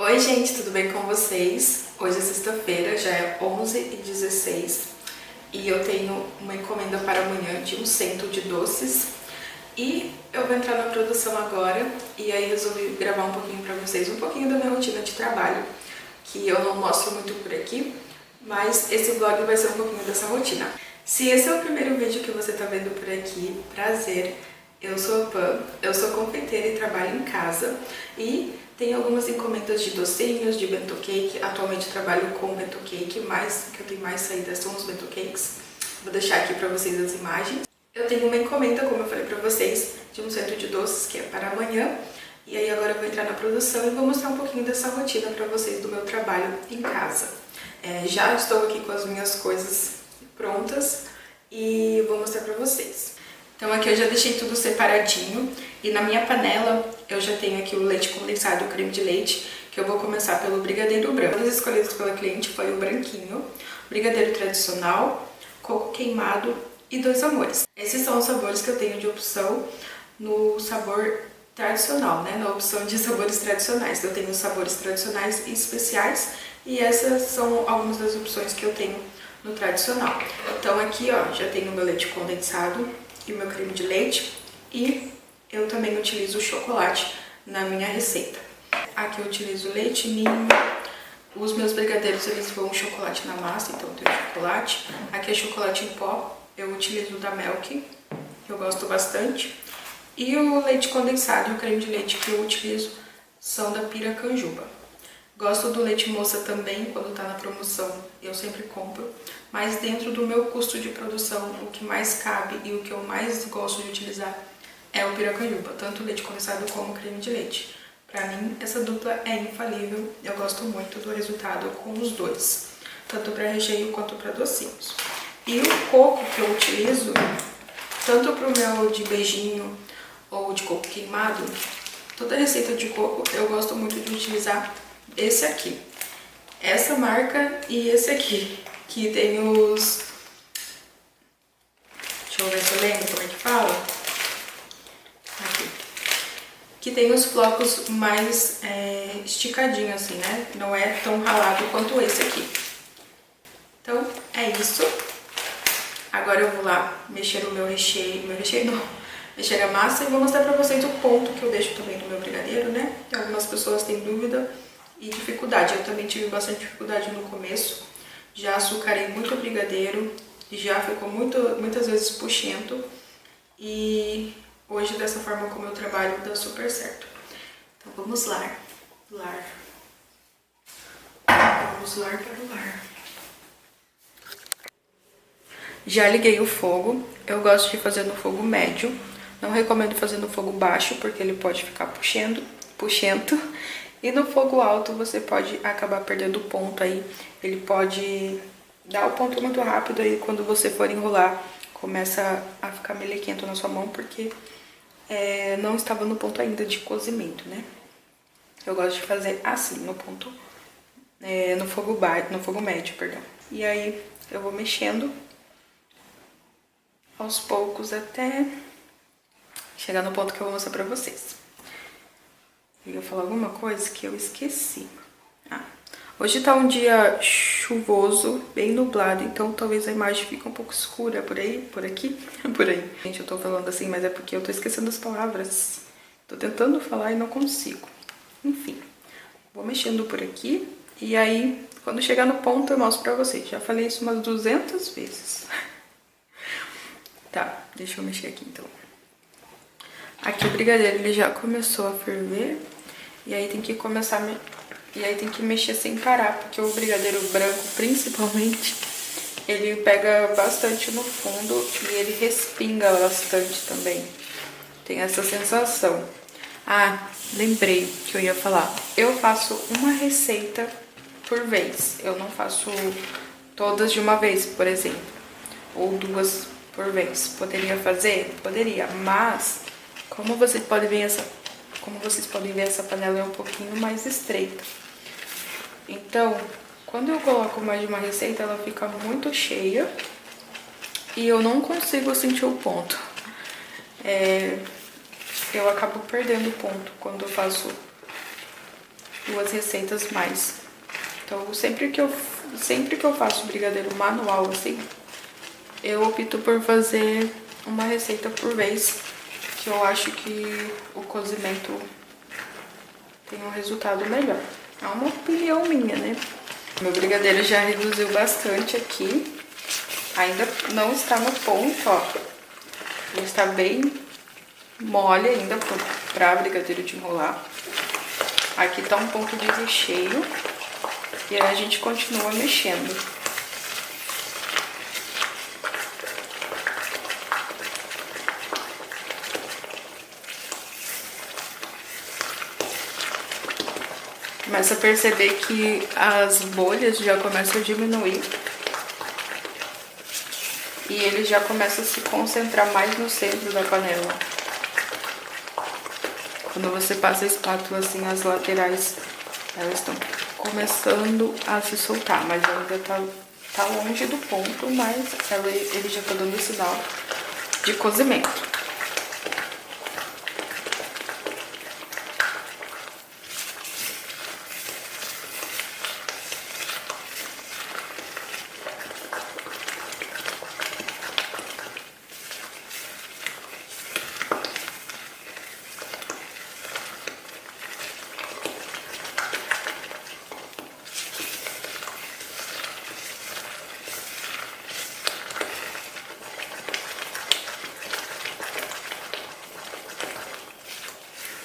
Oi gente, tudo bem com vocês? Hoje é sexta-feira, já é 11h16 e eu tenho uma encomenda para amanhã de um cento de doces e eu vou entrar na produção agora e aí resolvi gravar um pouquinho para vocês, um pouquinho da minha rotina de trabalho, que eu não mostro muito por aqui, mas esse vlog vai ser um pouquinho dessa rotina. Se esse é o primeiro vídeo que você está vendo por aqui, prazer, eu sou a Pam, eu sou confeiteira e trabalho em casa e tenho algumas encomendas de docinhos, de bento cake. Atualmente trabalho com bento cake, mas o que eu tenho mais saída são os bento cakes. Vou deixar aqui para vocês as imagens. Eu tenho uma encomenda, como eu falei para vocês, de um cento de doces que é para amanhã. E aí agora eu vou entrar na produção e vou mostrar um pouquinho dessa rotina para vocês do meu trabalho em casa. Já estou aqui com as minhas coisas prontas e vou mostrar para vocês. Então aqui eu já deixei tudo separadinho e na minha panela eu já tenho aqui o leite condensado e o creme de leite, que eu vou começar pelo brigadeiro branco. Os escolhidos pela cliente foi o branquinho, brigadeiro tradicional, coco queimado e dois amores. Esses são os sabores que eu tenho de opção no sabor tradicional, né? Na opção de sabores tradicionais. Eu tenho os sabores tradicionais e especiais e essas são algumas das opções que eu tenho no tradicional. Então aqui ó, já tenho o meu leite condensado e o meu creme de leite e eu também utilizo o chocolate na minha receita. Aqui eu utilizo leite ninho, os meus brigadeiros eles vão chocolate na massa, então eu tenho chocolate. Aqui é chocolate em pó, eu utilizo da Milk, que eu gosto bastante. E o leite condensado e o creme de leite que eu utilizo são da Piracanjuba. Gosto do leite moça também, quando tá na promoção eu sempre compro, mas dentro do meu custo de produção, o que mais cabe e o que eu mais gosto de utilizar é o Piracanjuba, tanto o leite condensado como o creme de leite. Pra mim, essa dupla é infalível, eu gosto muito do resultado com os dois, tanto para recheio quanto para docinhos. E o coco que eu utilizo, tanto pro meu de beijinho ou de coco queimado, toda receita de coco eu gosto muito de utilizar esse aqui, essa marca e esse aqui, que tem os... Deixa eu ver se eu lembro como é que fala. Aqui. Que tem os flocos mais esticadinhos assim, né? Não é tão ralado quanto esse aqui. Então, é isso. Agora eu vou lá mexer o meu recheio não, mexer a massa e vou mostrar pra vocês o ponto que eu deixo também no meu brigadeiro, né? Algumas pessoas têm dúvida e dificuldade. Eu também tive bastante dificuldade no começo. Já açucarei muito o brigadeiro, já ficou muitas vezes puxento. E hoje, dessa forma como eu trabalho, dá super certo. Então vamos lá. Vamos lá para o lar. Já liguei o fogo. Eu gosto de fazer no fogo médio. Não recomendo fazer no fogo baixo, porque ele pode ficar puxento. E no fogo alto você pode acabar perdendo o ponto aí. Ele pode dar o ponto muito rápido aí quando você for enrolar. Começa a ficar melequento na sua mão porque não estava no ponto ainda de cozimento, né? Eu gosto de fazer assim, no ponto, no fogo médio, perdão. E aí eu vou mexendo aos poucos até chegar no ponto que eu vou mostrar pra vocês. Eu ia falar alguma coisa que eu esqueci. Hoje tá um dia chuvoso, bem nublado, então talvez a imagem fique um pouco escura por aí, por aqui, por aí. Gente, eu tô falando assim, mas é porque eu tô esquecendo as palavras. Tô tentando falar e não consigo. Enfim, vou mexendo por aqui e aí, quando chegar no ponto, eu mostro pra vocês. Já falei isso umas 200 vezes. Tá, deixa eu mexer aqui então. Aqui o brigadeiro ele já começou a ferver e aí tem que mexer sem parar, porque o brigadeiro branco, principalmente, ele pega bastante no fundo e ele respinga bastante também. Tem essa sensação. Lembrei que eu ia falar. Eu faço uma receita por vez. Eu não faço todas de uma vez, por exemplo. Ou duas por vez. Poderia fazer? Poderia, mas como vocês podem ver, essa panela é um pouquinho mais estreita. Então, quando eu coloco mais de uma receita, ela fica muito cheia e eu não consigo sentir o ponto. Eu acabo perdendo o ponto quando eu faço 2 receitas mais. Então, sempre que eu faço brigadeiro manual assim, eu opto por fazer uma receita por vez, que eu acho que o cozimento tem um resultado melhor. É uma opinião minha, né? Meu brigadeiro já reduziu bastante aqui. Ainda não está no ponto, ó. Ele está bem mole ainda para brigadeiro de enrolar. Aqui tá um ponto de recheio. E aí a gente continua mexendo. Começa a perceber que as bolhas já começam a diminuir. E ele já começa a se concentrar mais no centro da panela. Quando você passa a espátula assim, as laterais, elas estão começando a se soltar, mas ainda tá longe do ponto, mas ele já tá dando sinal de cozimento.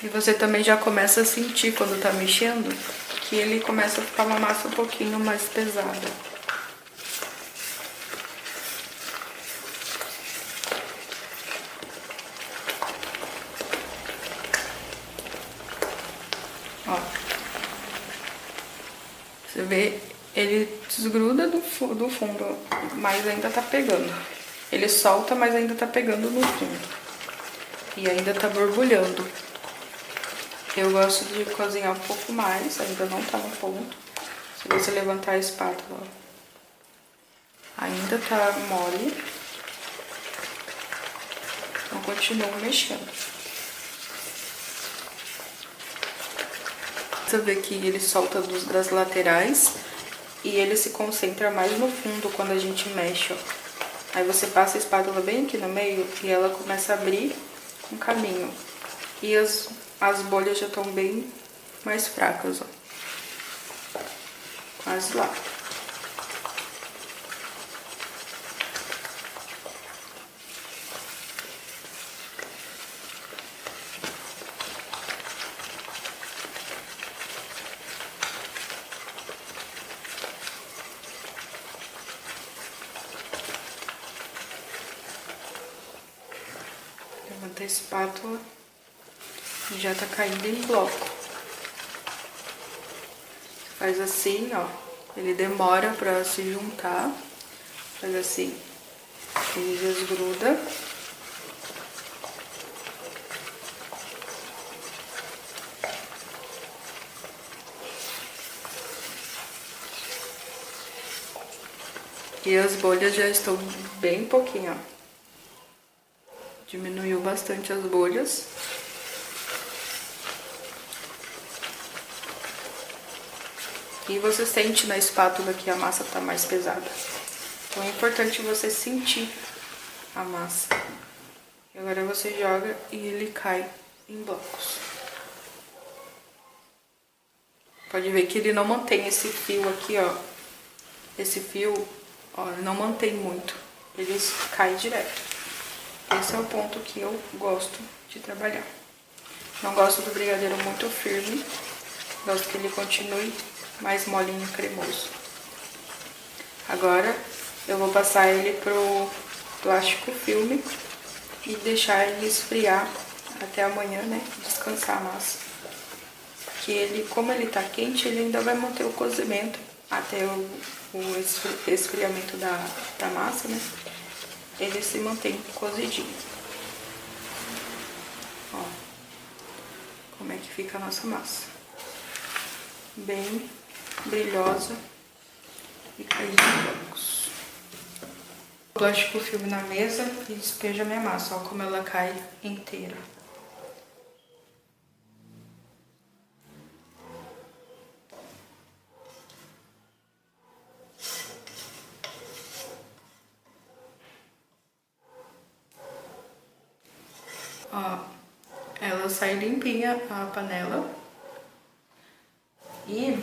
E você também já começa a sentir quando tá mexendo que ele começa a ficar uma massa um pouquinho mais pesada. Ó. Você vê, ele desgruda do fundo, mas ainda tá pegando. Ele solta, mas ainda tá pegando no fundo. E ainda tá borbulhando. Eu gosto de cozinhar um pouco mais, ainda não tá no ponto. Se você levantar a espátula, ó, ainda tá mole. Então, continuo mexendo. Você vê que ele solta das laterais e ele se concentra mais no fundo quando a gente mexe, ó. Aí você passa a espátula bem aqui no meio e ela começa a abrir um caminho. E as bolhas já estão bem mais fracas, ó. Quase lá. Levanta a espátula e já tá caindo em bloco. Faz assim, ó. Ele demora pra se juntar. Faz assim. Ele desgruda. E as bolhas já estão bem pouquinho, ó. Diminuiu bastante as bolhas. E você sente na espátula que a massa tá mais pesada. Então é importante você sentir a massa. E agora você joga e ele cai em blocos. Pode ver que ele não mantém esse fio aqui, ó. Esse fio, ó, ele não mantém muito. Ele cai direto. Esse é o ponto que eu gosto de trabalhar. Não gosto do brigadeiro muito firme. Gosto que ele continue mais molinho, cremoso. Agora eu vou passar ele pro plástico filme e deixar ele esfriar até amanhã, né? Descansar a massa. Que ele, como ele tá quente, ele ainda vai manter o cozimento até o esfriamento da massa, né? Ele se mantém cozidinho. Ó, como é que fica a nossa massa. Bem brilhosa e caindo em blocos. Plástico filme na mesa e despejo a minha massa, ó como ela cai inteira. sair limpinha a panela. E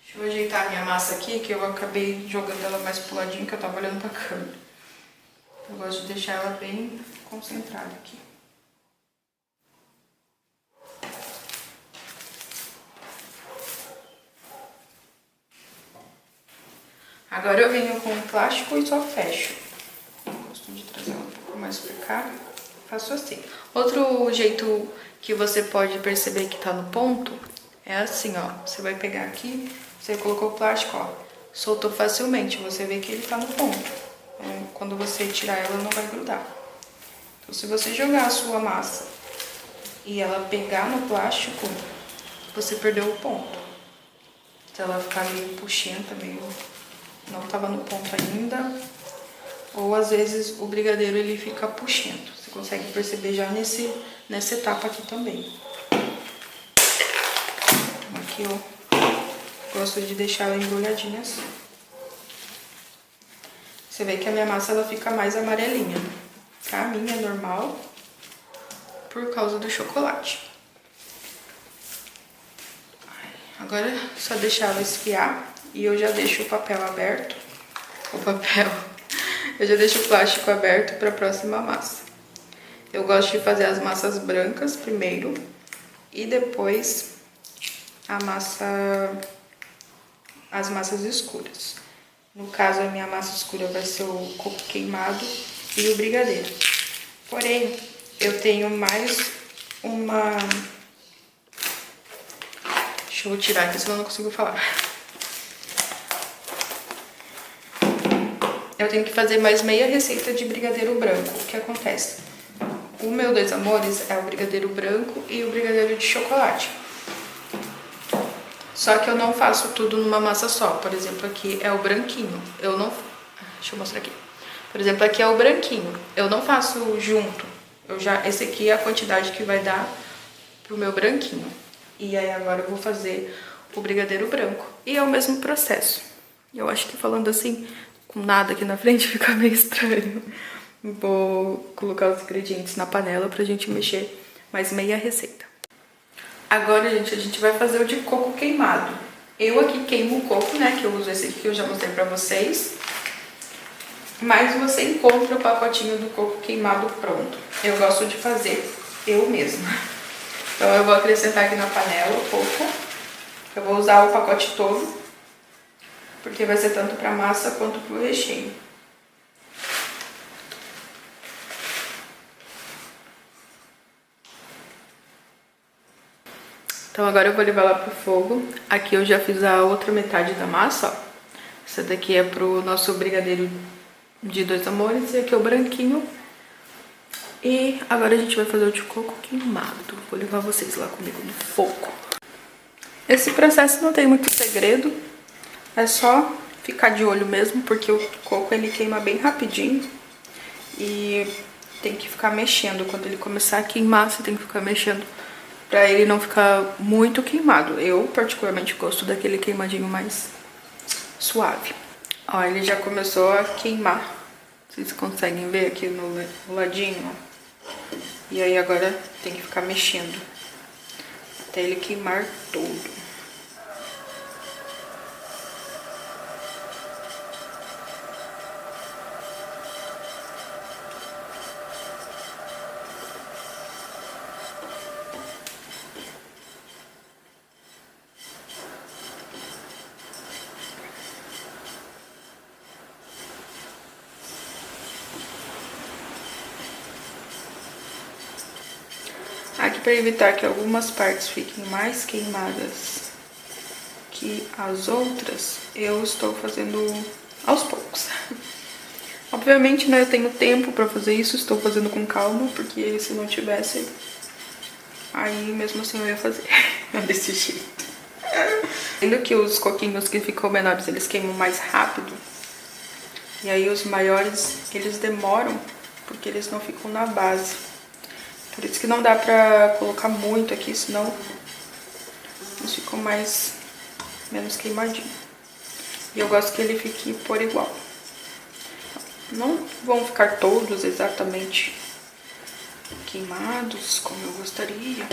deixa eu ajeitar a minha massa aqui, que eu acabei jogando ela mais pro ladinho, que eu tava olhando pra câmera. Eu gosto de deixar ela bem concentrada aqui. Agora eu venho com o plástico e só fecho. Gosto de trazer ela um pouco mais pra cá. Faço assim. Outro jeito que você pode perceber que tá no ponto é assim, ó. Você vai pegar aqui, você colocou o plástico, ó. Soltou facilmente, você vê que ele tá no ponto. Quando você tirar ela, não vai grudar. Então, se você jogar a sua massa e ela pegar no plástico, você perdeu o ponto. Se ela ficar meio puxenta, meio... não tava no ponto ainda, ou às vezes o brigadeiro ele fica puxento. Você consegue perceber já nessa etapa aqui também. Aqui eu gosto de deixar ela embrulhadinha assim. Você vê que a minha massa ela fica mais amarelinha. A minha é normal por causa do chocolate. Agora é só deixar ela esfriar. E eu já deixo o papel aberto. Eu já deixo o plástico aberto para a próxima massa. Eu gosto de fazer as massas brancas primeiro. E depois as massas escuras. No caso, a minha massa escura vai ser o coco queimado e o brigadeiro. Porém, eu tenho mais uma... Deixa eu tirar aqui, senão eu não consigo falar. Eu tenho que fazer mais meia receita de brigadeiro branco. O que acontece? O meu dois amores é o brigadeiro branco e o brigadeiro de chocolate. Só que eu não faço tudo numa massa só. Por exemplo, aqui é o branquinho. Deixa eu mostrar aqui. Por exemplo, aqui é o branquinho. Eu não faço junto. Esse aqui é a quantidade que vai dar pro meu branquinho. E aí agora eu vou fazer o brigadeiro branco. E é o mesmo processo. Eu acho que falando assim, com nada aqui na frente, fica meio estranho. Vou colocar os ingredientes na panela pra gente mexer mais meia receita. Agora, gente, a gente vai fazer o de coco queimado. Eu aqui queimo o coco, né, que eu uso esse aqui, que eu já mostrei pra vocês. Mas você encontra o pacotinho do coco queimado pronto. Eu gosto de fazer eu mesma. Então eu vou acrescentar aqui na panela o coco. Eu vou usar o pacote todo, porque vai ser tanto pra massa quanto pro recheio. Então agora eu vou levar lá pro fogo. Aqui eu já fiz a outra metade da massa, ó. Essa daqui é pro nosso brigadeiro de dois amores e aqui é o branquinho. E agora a gente vai fazer o de coco queimado. Vou levar vocês lá comigo no fogo. Esse processo não tem muito segredo. É só ficar de olho mesmo, porque o coco ele queima bem rapidinho. E tem que ficar mexendo. Quando ele começar a queimar, você tem que ficar mexendo pra ele não ficar muito queimado. Eu, particularmente, gosto daquele queimadinho mais suave. Ó, ele já começou a queimar. Vocês conseguem ver aqui no ladinho, ó. E aí agora tem que ficar mexendo até ele queimar todo. Aqui, para evitar que algumas partes fiquem mais queimadas que as outras, eu estou fazendo aos poucos. Obviamente, né, eu tenho tempo para fazer isso, estou fazendo com calma, porque se não tivesse, aí mesmo assim eu ia fazer desse jeito. Sendo que os coquinhos que ficam menores, eles queimam mais rápido, e aí os maiores, eles demoram, porque eles não ficam na base. Por isso que não dá pra colocar muito aqui, senão eles ficam menos queimadinho. E eu gosto que ele fique por igual. Não vão ficar todos exatamente queimados como eu gostaria.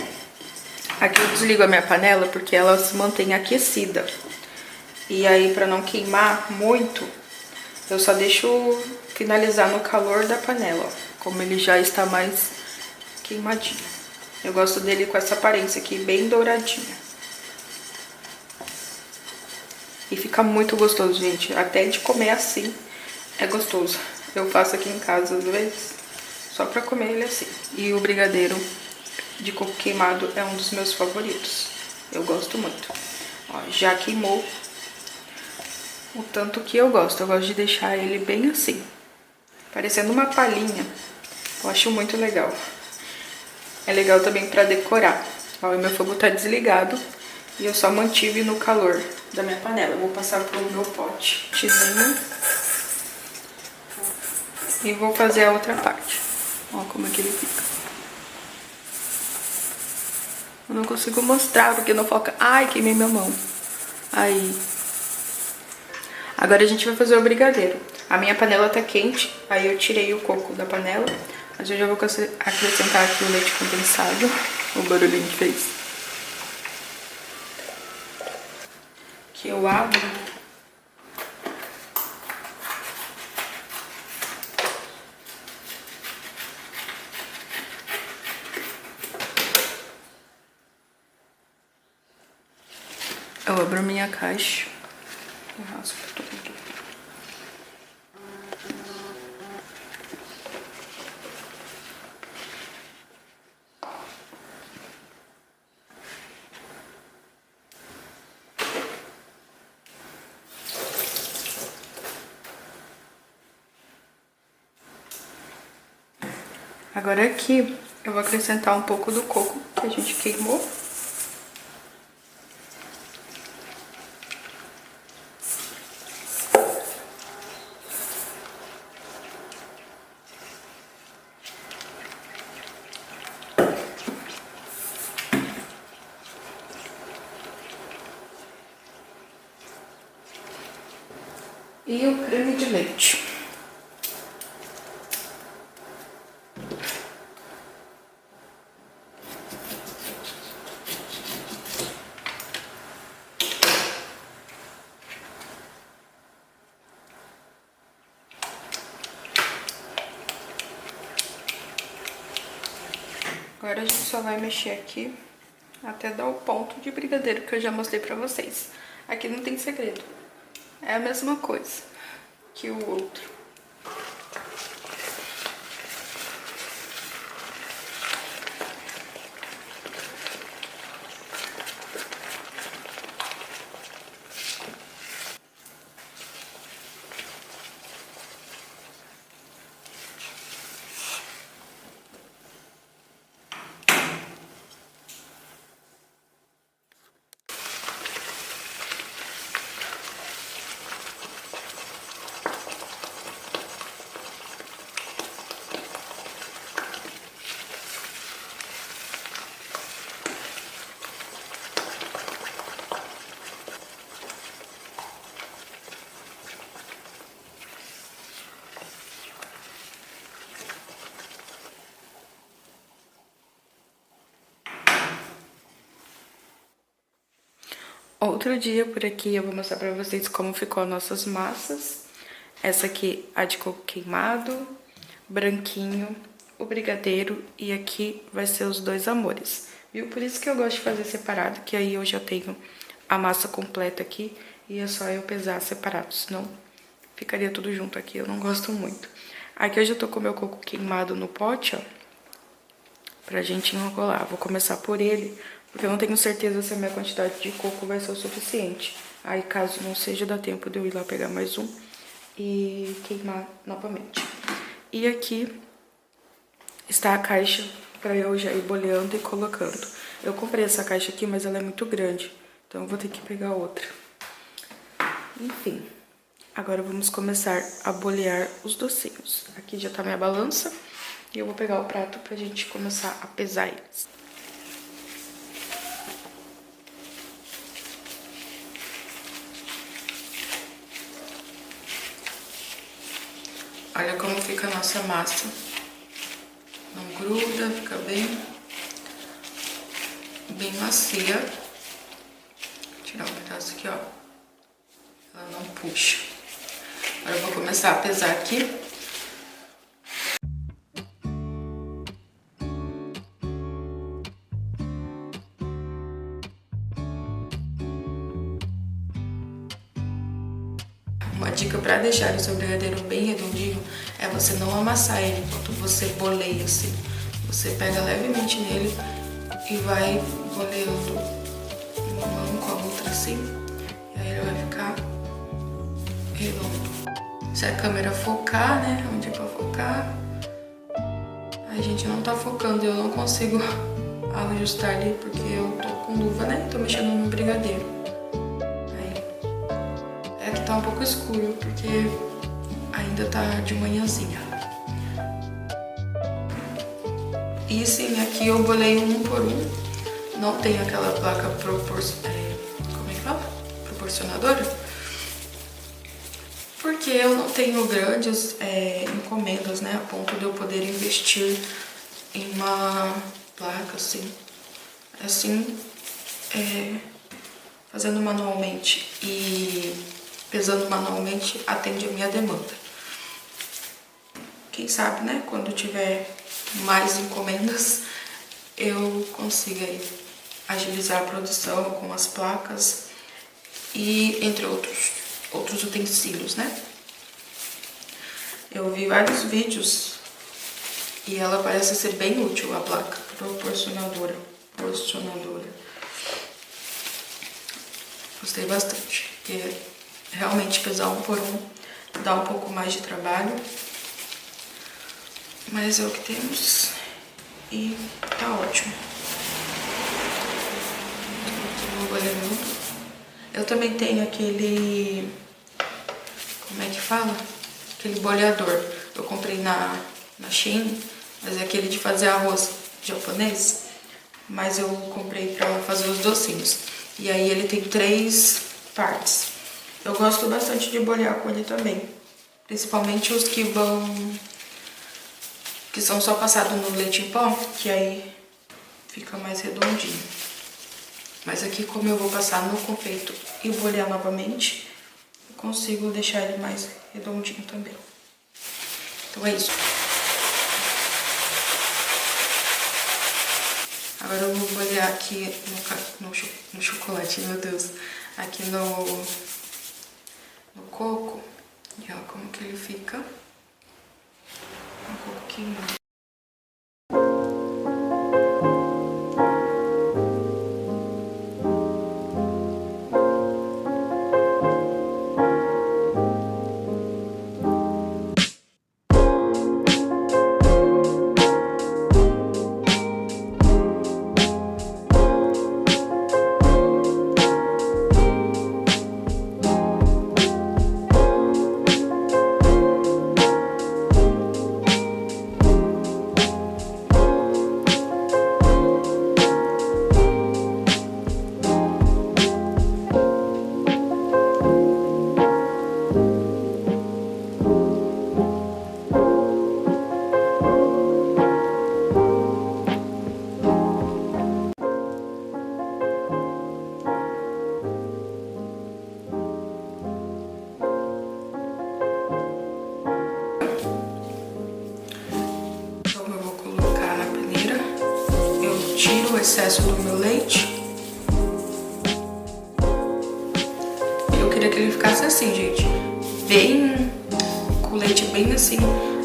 Aqui eu desligo a minha panela porque ela se mantém aquecida. E aí, pra não queimar muito, eu só deixo finalizar no calor da panela, ó, como ele já está mais queimadinho. Eu gosto dele com essa aparência aqui, bem douradinha. E fica muito gostoso, gente. Até de comer assim é gostoso. Eu faço aqui em casa às vezes, só pra comer ele assim. E o brigadeiro de coco queimado é um dos meus favoritos. Eu gosto muito. Ó, já queimou o tanto que eu gosto. Eu gosto de deixar ele bem assim, parecendo uma palhinha. Eu acho muito legal. É legal também pra decorar. Ó, o meu fogo tá desligado e eu só mantive no calor da minha panela. Eu vou passar pro meu pote e vou fazer a outra parte. Ó como é que ele fica. Eu não consigo mostrar porque não foca. Ai, queimei minha mão. Aí. Agora a gente vai fazer o brigadeiro. A minha panela tá quente, aí eu tirei o coco da panela. Mas eu já vou acrescentar aqui o leite condensado. O barulhinho que fez. Que eu abro. Eu abro minha caixa. Eu raspo tudo. Agora aqui eu vou acrescentar um pouco do coco que a gente queimou. E o creme de leite. Agora a gente só vai mexer aqui até dar o ponto de brigadeiro que eu já mostrei pra vocês. Aqui não tem segredo. É a mesma coisa que o outro. Outro dia por aqui eu vou mostrar pra vocês como ficou as nossas massas. Essa aqui, a de coco queimado, branquinho, o brigadeiro e aqui vai ser os dois amores, viu? Por isso que eu gosto de fazer separado, que aí eu já tenho a massa completa aqui e é só eu pesar separado, senão ficaria tudo junto aqui, eu não gosto muito. Aqui eu já tô com o meu coco queimado no pote, ó, pra gente enrolar. Vou começar por ele, porque eu não tenho certeza se a minha quantidade de coco vai ser o suficiente. Aí, caso não seja, dá tempo de eu ir lá pegar mais um e queimar novamente. E aqui está a caixa para eu já ir boleando e colocando. Eu comprei essa caixa aqui, mas ela é muito grande, então eu vou ter que pegar outra. Enfim, agora vamos começar a bolear os docinhos. Aqui já tá minha balança e eu vou pegar o prato pra gente começar a pesar eles. Olha como fica a nossa massa. Não gruda, fica bem macia. Vou tirar um pedaço aqui, ó. Ela não puxa. Agora eu vou começar a pesar aqui. Uma dica para deixar o seu brigadeiro bem redondinho é você não amassar ele enquanto você boleia assim. Você pega levemente nele e vai boleando uma mão com a outra assim, e aí ele vai ficar redondo. Se a câmera focar, né, onde é pra focar, a gente não tá focando, eu não consigo ajustar ali porque eu tô com luva, né, tô mexendo no brigadeiro. Aqui tá um pouco escuro, porque ainda tá de manhãzinha. E sim, aqui eu bolei um por um. Não tem aquela placa proporcionadora. Porque eu não tenho grandes encomendas, né? A ponto de eu poder investir em uma placa assim. Assim, fazendo manualmente e pesando manualmente atende a minha demanda. Quem sabe, né, quando tiver mais encomendas, eu consiga aí agilizar a produção com as placas e entre outros utensílios, né? Eu vi vários vídeos e ela parece ser bem útil, a placa proporcionadora. Gostei bastante, porque realmente pesar um por um dá um pouco mais de trabalho, mas é o que temos e tá ótimo. Eu também tenho aquele, como é que fala? Aquele boleador. Eu comprei na Shein, mas é aquele de fazer arroz japonês, mas eu comprei pra fazer os docinhos. E aí ele tem 3 partes. Eu gosto bastante de bolear com ele também, principalmente os que são só passados no leite em pó, que aí fica mais redondinho. Mas aqui, como eu vou passar no confeito e bolear novamente, eu consigo deixar ele mais redondinho também. Então é isso. Agora eu vou bolear aqui no chocolate, meu Deus, aqui no coco, e olha como que ele fica, um pouquinho. Tiro o excesso do meu leite. Eu queria que ele ficasse assim, gente, bem, com o leite bem assim,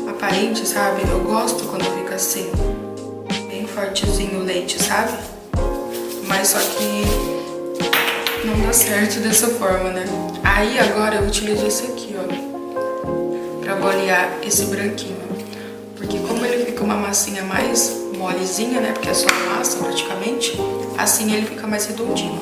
aparente, sabe? Eu gosto quando fica assim, bem fortezinho o leite, sabe? Mas só que não dá certo dessa forma, né? Aí agora eu utilizo esse aqui, ó, pra bolear esse branquinho. Porque como ele fica uma massinha mais molezinha, né, porque é só massa praticamente, assim ele fica mais redondinho.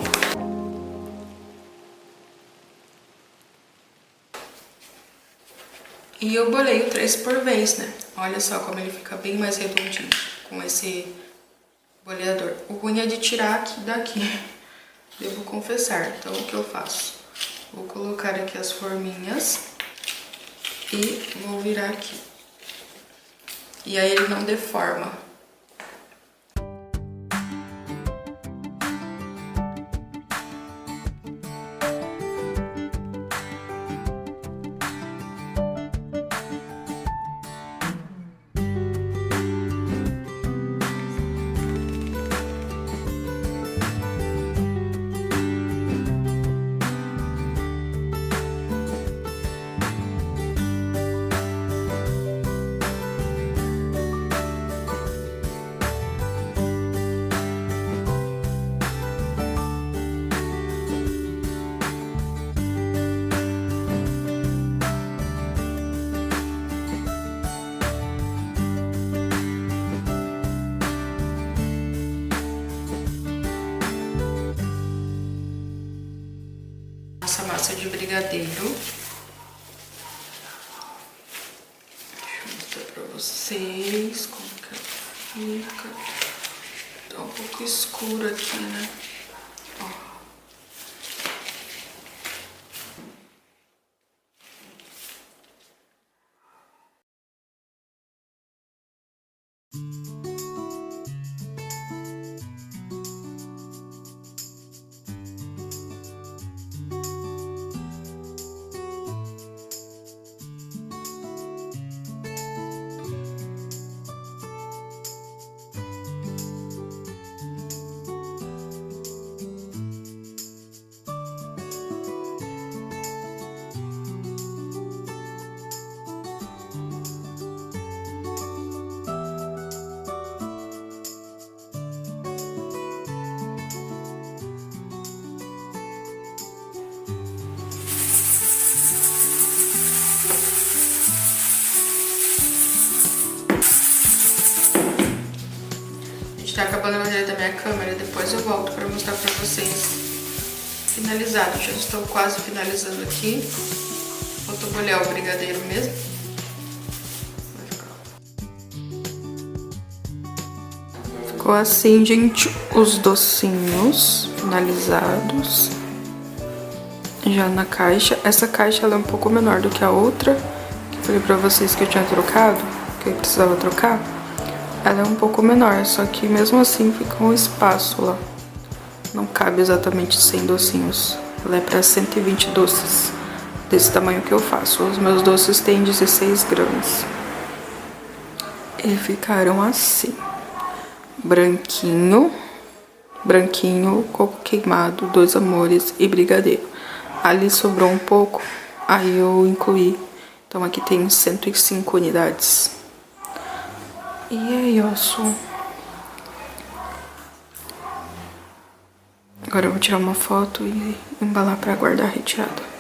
E eu boleio 3 por vez, né? Olha só como ele fica bem mais redondinho com esse boleador. O ruim é de tirar aqui daqui, devo confessar. Então o que eu faço? Vou colocar aqui as forminhas. e vou virar aqui. E aí ele não deforma. Essa massa de brigadeiro. Deixa eu mostrar pra vocês como que ela fica. Tá um pouco escuro aqui, né? Ó. Tá acabando a bateria da minha câmera, depois eu volto pra mostrar pra vocês finalizado. Já estou quase finalizando aqui. Vou molhar o brigadeiro mesmo. Ficou assim, gente, os docinhos finalizados. Já na caixa. Essa caixa ela é um pouco menor do que a outra, que eu falei pra vocês que eu tinha trocado, que eu precisava trocar. Ela é um pouco menor, só que mesmo assim fica um espaço lá. Não cabe exatamente 100 docinhos. Ela é para 120 doces, desse tamanho que eu faço. Os meus doces têm 16 gramas. E ficaram assim. Branquinho, coco queimado, 2 amores e brigadeiro. Ali sobrou um pouco, aí eu incluí. Então aqui tem 105 unidades. E aí, ó, agora eu vou tirar uma foto e embalar pra guardar a retirada.